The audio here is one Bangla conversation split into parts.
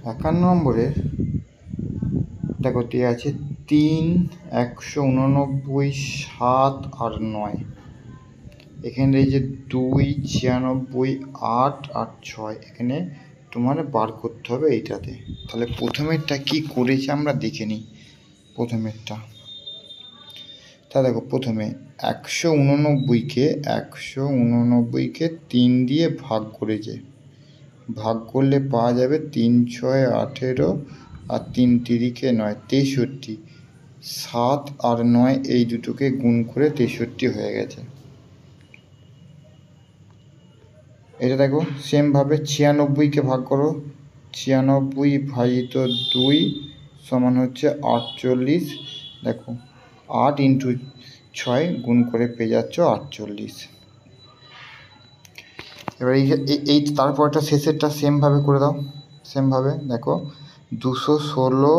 51 নম্বরের দেখো দেওয়া আছে 3, 189, 7 আর 9। এখানে এই যে 2, 96, 8 আর 6 এখানে তোমার বার করতে হবে এইটাতে। তাহলে প্রথমেরটা কি করেছে আমরা দেখে নিই। প্রথমেরটা তা দেখো, প্রথমে 189কে 3 দিয়ে ভাগ করেছে। ভাগ করলে পাওয়া যাবে 3 6 18 আর 3 3 9 63। 7 আর 9 এই দুটোকে গুণ করে 63 হয়ে গেছে। এটা দেখো সেমভাবে 96কে ভাগ করো। 96 ভাজিত 2 সমান হচ্ছে 48। দেখো 8 × 6 গুণ করে পেয়ে যাচ্ছ 48। এবার এই তারপরটা শেষেরটা সেমভাবে করে দাও। সেমভাবে দেখো 216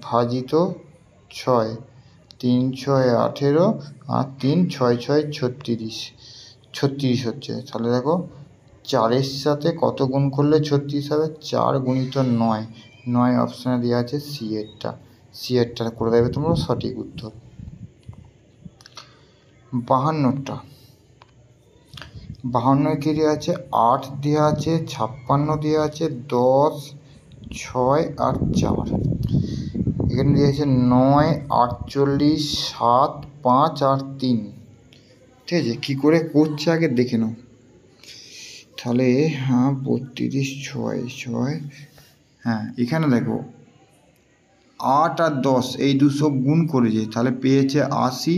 ভাজিত 6, 3 6 18 আর 3 6 6 36 হচ্ছে। তাহলে দেখো 4-এর সাথে কত গুণ করলে 36 হবে? 4 × 9। 9 অপশানে দেওয়া আছে সি এরটা করে দেবে তোমরা সঠিক উত্তর। 52 কি দেওয়া আছে? 8 দেওয়া আছে, 56 দেওয়া আছে, 10, 6 আর 4। এখানে দেওয়া আছে 9, 48, 7, 5 আর 3। ঠিক আছে, কী করে করছে আগে দেখে নাও। তাহলে 32, 6, 6। হ্যাঁ, এখানে দেখো 8 আর 10 এই দুটো গুণ করেছে, তাহলে পেয়েছে 80।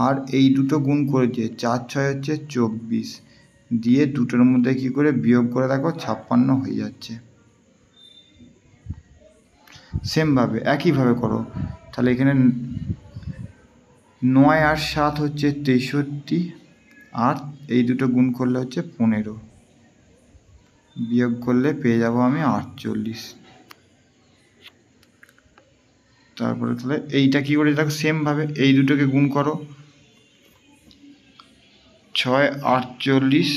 আর এই দুটো গুণ করেছে 4 6 হচ্ছে 24 দিয়ে দুটোর মধ্যে কী করে বিয়োগ করে দেখো 56 হয়ে যাচ্ছে। সেমভাবে একইভাবে করো। তাহলে এখানে 9 আর 7 হচ্ছে 63 আর এই দুটো গুণ করলে হচ্ছে 15 বিয়োগ করলে পেয়ে যাব আমি 48। তারপরে তাহলে এইটা কী করে দেখো সেমভাবে এই দুটোকে গুণ করো। 6 48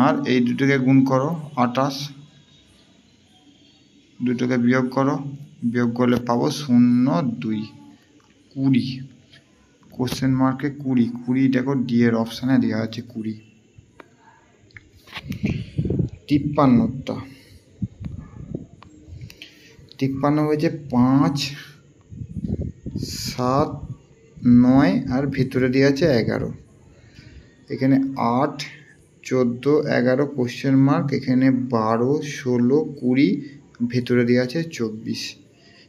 আর এই দুটোকে গুণ করো 28। দুটোকে বিয়োগ করো, বিয়োগ করলে পাবো 0 2 20। কোশ্চেন মার্কে 20 দেখো ডি এর অপশানে দেওয়া আছে 20। 53 হয়েছে 5 7 9 আর ভিতরে দেওয়া আছে 11। এখানে 8 14 11 কোশ্চেন মার্ক, এখানে 12 16 20 ভেতরে দেওয়া আছে 24।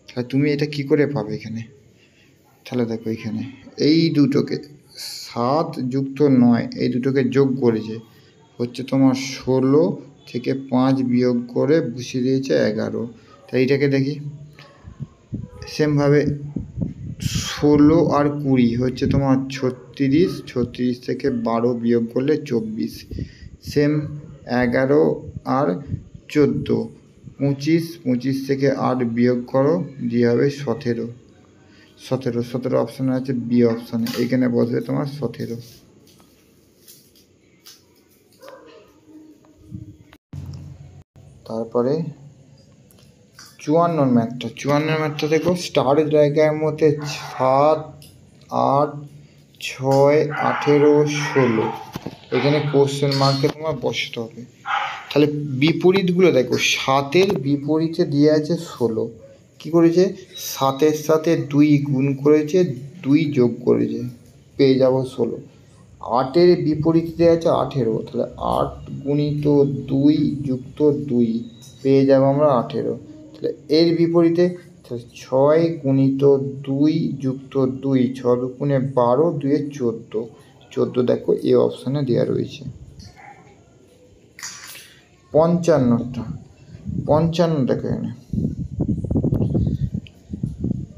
তাহলে তুমি এটা কি করে পাবে এখানে? তাহলে দেখো এখানে এই দুটোকে 7 যুক্ত 9 এই দুটোকে যোগ করেছে হচ্ছে তোমার 16 থেকে 5 বিয়োগ করে বসিয়ে দিয়েছে 11। তাই এটাকে দেখি সেমভাবে 16 আর 20 হচ্ছে তোমার 36। 36 থেকে 12 বিয়োগ করলে 24। সেম 11 আর 14 25। 25 থেকে 8 বিয়োগ করো দিয়ে হবে 17। 17 অপশানে আছে বি অপশানে, এখানে বসবে তোমার 17। তারপরে 54 ম্যাথটা দেখো স্টার জায়গার মধ্যে 7 8 6 18 16 এখানে কোশ্চেন মার্কে তোমার বসাতে হবে। তাহলে বিপরীতগুলো দেখো 7-এর বিপরীতে দিয়ে আছে 16। কী করেছে? 7-এর সাথে 2 গুণ করেছে, 2 যোগ করেছে, পেয়ে যাব 16। 8-এর বিপরীতে দেওয়া আছে 18, তাহলে 8 × 2 যুক্ত 2 পেয়ে যাব আমরা 18। তাহলে এর বিপরীতে 6 × 2 যুক্ত 2 6 × 12 2 14। 14 দেখো এ অপশানে দেওয়া রয়েছে। 55 দেখো এখানে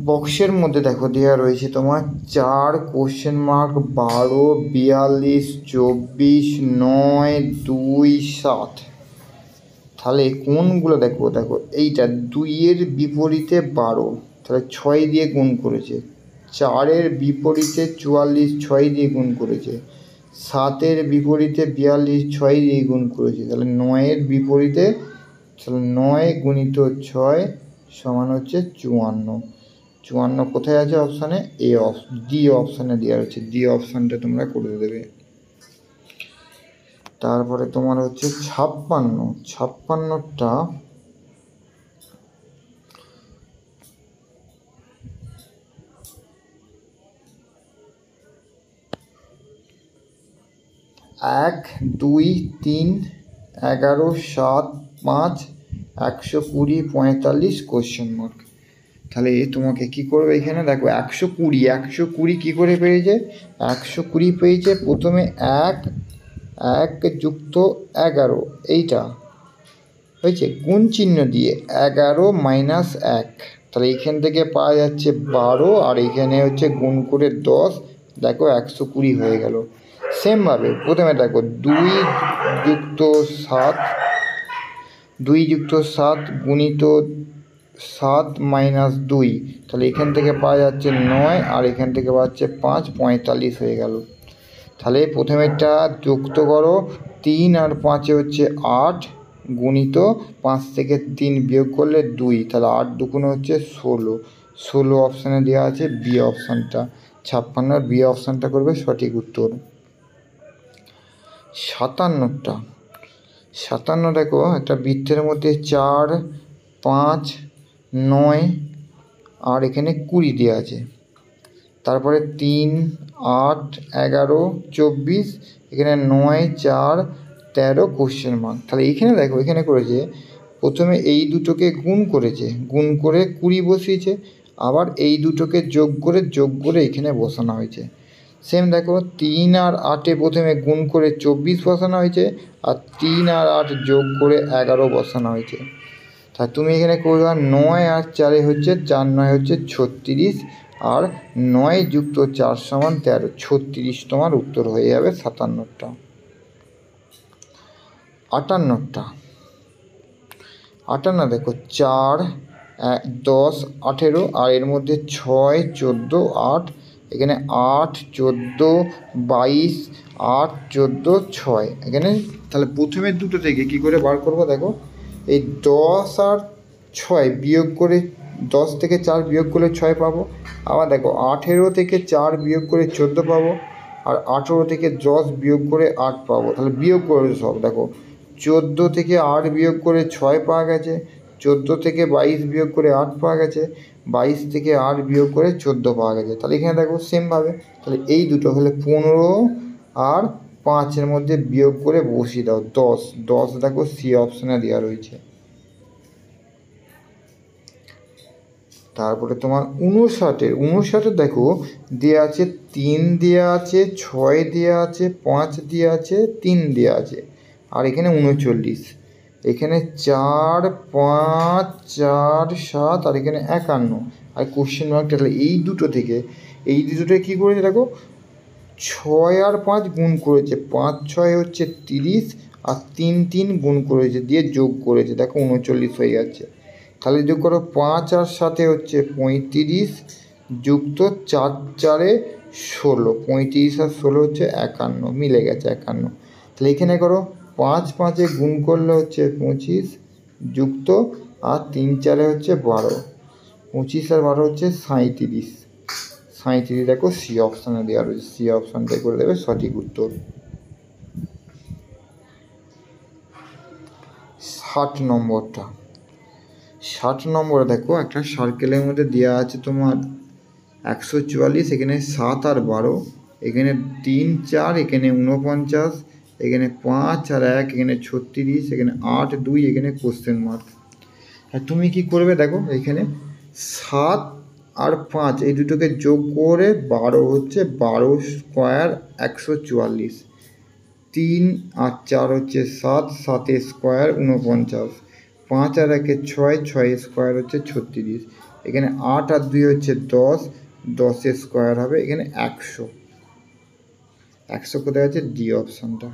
বক্সের মধ্যে দেখো দেওয়া রয়েছে তোমার 4 কোশ্চেন মার্ক 12 42 24 9 2 7। তাহলে কোনগুলো দেখো এইটা 2-এর বিপরীতে 12, তাহলে 6 দিয়ে গুণ করেছে। 4-এর বিপরীতে 44 6 দিয়ে গুণ করেছে। 7-এর বিপরীতে 42 6 দিয়ে গুণ করেছে। তাহলে 9-এর বিপরীতে তাহলে 9 গুণিত 6 সমান হচ্ছে 54। 54 কোথায় আছে অপশানে? ডি অপশানে দেওয়া হচ্ছে, ডি অপশানটা তোমরা করে দেবে। তারপরে তোমার হচ্ছে 56। 56টা এক, 2, 3, 11, 7, 5, 120, 45 কোশ্চেন মার্ক। তাহলে তোমাকে কি করবে এখানে দেখো 120 কী করে পেয়েছে? 120 পেয়েছে প্রথমে 1 যুক্ত 11 এইটা হয়েছে গুণ চিহ্ন দিয়ে 11 মাইনাস 1, তাহলে এইখান থেকে পাওয়া যাচ্ছে 12 আর এইখানে হচ্ছে গুণ করে 10, দেখো 120 হয়ে গেল। সেমভাবে প্রথমে দেখো 2 যুক্ত 7 গুণিত 7 মাইনাস 2, তাহলে এখান থেকে পাওয়া যাচ্ছে 9 আর এখান থেকে পাওয়া যাচ্ছে 5, 45 হয়ে গেল। তাহলে প্রথমেরটা যুক্ত করো 3 আর 5 হচ্ছে 8 গুণিত 5 থেকে 3 বিয়োগ করলে 2, তাহলে 8 দুগুণে হচ্ছে 16 অপশানে দেওয়া আছে বি অপশানটা। 56 বি অপশানটা করবে সঠিক উত্তর। 57 দেখো একটা বৃত্তের মধ্যে 4, 5, 9 আর এখানে 20 দেওয়া আছে, তারপরে 3, 8, 11, 24, এখানে 9, 4, 13 কোশ্চেন মার্ক। তাহলে এইখানে দেখো এখানে করেছে প্রথমে এই দুটোকে গুণ করেছে, গুণ করে 20 বসিয়েছে, আবার এই দুটোকে যোগ করে এখানে বসানো হয়েছে। সেম দেখো 3 আর 8 প্রথমে গুণ করে 24 বসানো হয়েছে, আর 3 আর 8 যোগ করে 11 বসানো হয়েছে। তা তুমি এখানে করবে 9 আর 4 হচ্ছে 4, 9 হচ্ছে 36, আর 9 যুক্ত 4 সমান 13, 36 তোমার উত্তর হয়ে যাবে 57টা। 58 দেখো 4, 10, 18 আর এর মধ্যে 6, 14, 8, এখানে 8, 14, 22, 8, 14, 6 এখানে। তাহলে প্রথমের দুটো থেকে কী করে বার করবো দেখো, এই 10 আর 6 বিয়োগ করে 10 থেকে 4 বিয়োগ করলে 6 পাবো, আবার দেখো 18 থেকে 4 বিয়োগ করে 14 পাবো, আর 18 থেকে 10 বিয়োগ করে 8 পাবো। তাহলে বিয়োগ করে সব দেখো 14 থেকে 8 বিয়োগ করে 6 পাওয়া গেছে, 14 থেকে 22 বিয়োগ করে 8 পাওয়া গেছে, 22 থেকে 8 বিয়োগ করে 14 পাওয়া গেছে। তাহলে এখানে দেখো সেমভাবে তাহলে এই দুটো হলে 15 আর 5-এর মধ্যে বিয়োগ করে বসিয়ে দাও 10 দেখো সি অপশানে দেওয়া রয়েছে। তারপরে তোমার 59 দেখো দেওয়া আছে 3 দেওয়া আছে, 6 দেওয়া আছে, 5 দেওয়া আছে, 3 দেওয়া আছে, আর এখানে 39, এখানে 4, 5, 4, 7 আর এখানে 51 আর কোশ্চেন মার্কটা। তাহলে এই দুটো থেকে কী করেছে দেখো 6 আর 5 গুণ করেছে, 5, 6 হচ্ছে 30 আর 3, 3 গুণ করেছে দিয়ে যোগ করেছে, দেখো 39 হয়ে যাচ্ছে। তাহলে যোগ করো 5 আর 7 হচ্ছে 35 যুক্ত 4, 4, 16, 35 আর 16 হচ্ছে 51, মিলে গেছে 51। তাহলে এখানে করো 5, 5 গুণ করলে হচ্ছে 25 যুক্ত আর 3, 4 হচ্ছে 12, 25 আর 12 হচ্ছে 37, দেখো সি অপশানে দেওয়া রয়েছে, সি অপশানটাই করে দেবে সঠিক উত্তর। 60 নম্বরে দেখো একটা সার্কেলের মধ্যে দেওয়া আছে তোমার 144, এখানে 7 আর 12, এখানে 3, 4, এখানে 49, এখানে 5 আর 1, এখানে 36, এখানে 8, 2, এখানে কোশ্চেন মার্ক। আর তুমি কি করবে দেখো এখানে 7 আর 5 এই দুটোকে যোগ করে 12 হচ্ছে 12 স্কোয়ার 144, 3 আর 4 হচ্ছে 7, 7 স্কোয়ার 49, 5 আর 1 6, 6 স্কোয়ার হচ্ছে 36, এখানে 8 আর 2 হচ্ছে 10, 10 স্কোয়ার হবে এখানে 100 কোথায় আছে ডি অপশানটা।